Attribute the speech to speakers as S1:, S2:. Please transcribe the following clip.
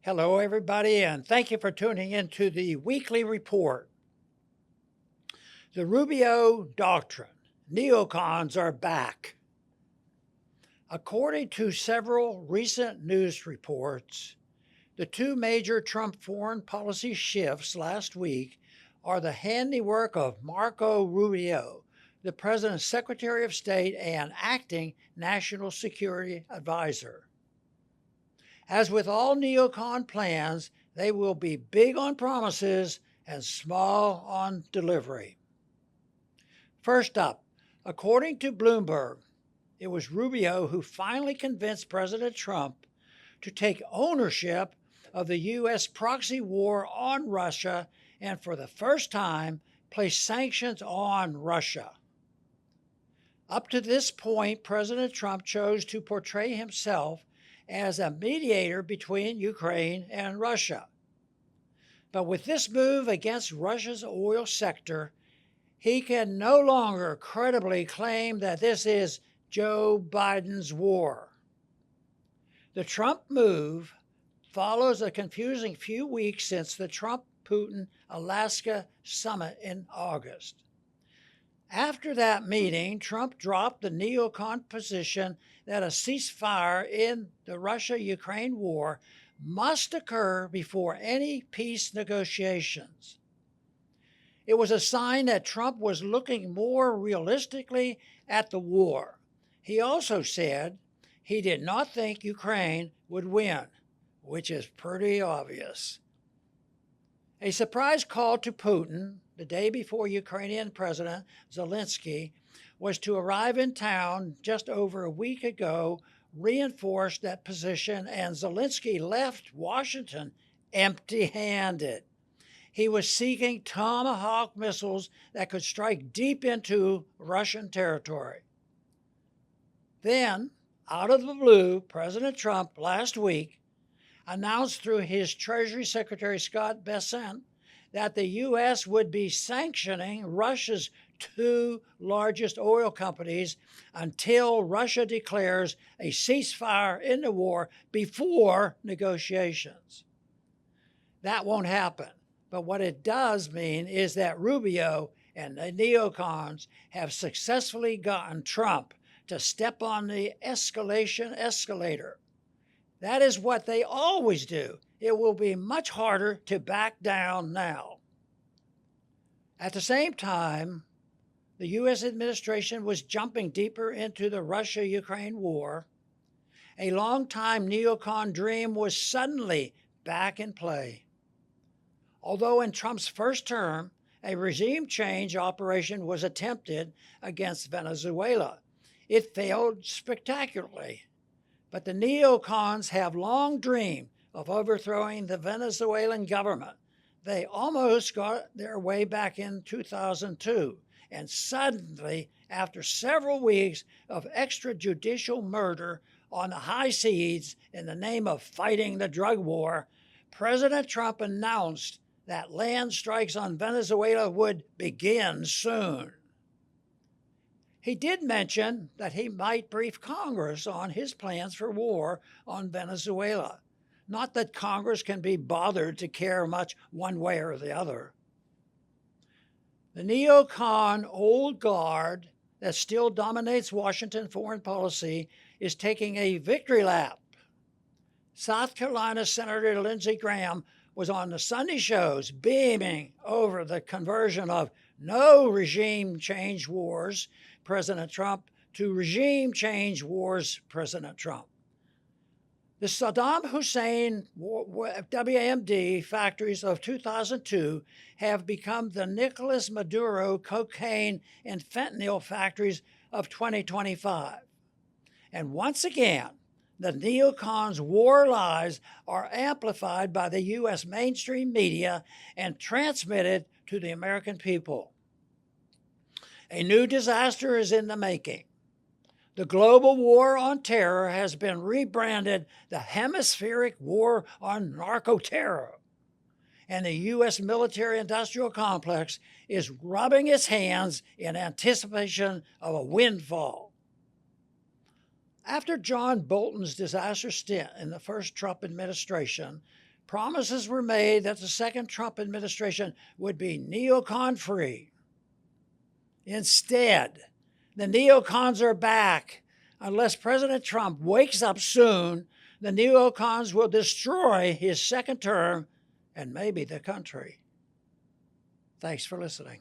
S1: Hello, everybody, and thank you for tuning in to the weekly report. The Rubio Doctrine. Neocons are back. According to several recent news reports, the two major Trump foreign policy shifts last week are the handiwork of Marco Rubio, the president's Secretary of State and acting National Security Advisor. As with all neocon plans, they will be big on promises and small on delivery. First up, according to Bloomberg, it was Rubio who finally convinced President Trump to take ownership of the U.S. proxy war on Russia and for the first time place sanctions on Russia. Up to this point, President Trump chose to portray himself as a mediator between Ukraine and Russia. But with this move against Russia's oil sector, he can no longer credibly claim that this is Joe Biden's war. The Trump move follows a confusing few weeks since the Trump-Putin Alaska summit in August. After that meeting, Trump dropped the neocon position that a ceasefire in the Russia-Ukraine war must occur before any peace negotiations. It was a sign that Trump was looking more realistically at the war. He also said he did not think Ukraine would win, which is pretty obvious. A surprise call to Putin the day before Ukrainian President Zelensky was to arrive in town just over a week ago reinforced that position, and Zelensky left Washington empty-handed. He was seeking Tomahawk missiles that could strike deep into Russian territory. Then, out of the blue, President Trump last week announced through his Treasury Secretary Scott Bessent that the U.S. would be sanctioning Russia's two largest oil companies until Russia declares a ceasefire in the war before negotiations. That won't happen, but what it does mean is that Rubio and the neocons have successfully gotten Trump to step on the escalation escalator. That is what they always do. It will be much harder to back down now. At the same time, the U.S. administration was jumping deeper into the Russia-Ukraine war. A long-time neocon dream was suddenly back in play. Although in Trump's first term, a regime change operation was attempted against Venezuela, it failed spectacularly. But the neocons have long dreamed of overthrowing the Venezuelan government. They almost got their way back in 2002, and suddenly, after several weeks of extrajudicial murder on the high seas in the name of fighting the drug war, President Trump announced that land strikes on Venezuela would begin soon. He did mention that he might brief Congress on his plans for war on Venezuela. Not that Congress can be bothered to care much one way or the other. The neocon old guard that still dominates Washington foreign policy is taking a victory lap. South Carolina Senator Lindsey Graham was on the Sunday shows beaming over the conversion of no regime change wars, President Trump, to regime change wars, President Trump. The Saddam Hussein WMD factories of 2002 have become the Nicolas Maduro cocaine and fentanyl factories of 2025. And once again, the neocons' war lies are amplified by the U.S. mainstream media and transmitted to the American people. A new disaster is in the making. The global war on terror has been rebranded the hemispheric war on narco-terror, and the U.S. military-industrial complex is rubbing its hands in anticipation of a windfall. After John Bolton's disastrous stint in the first Trump administration, promises were made that the second Trump administration would be neocon free. Instead, the neocons are back. Unless President Trump wakes up soon, the neocons will destroy his second term and maybe the country. Thanks for listening.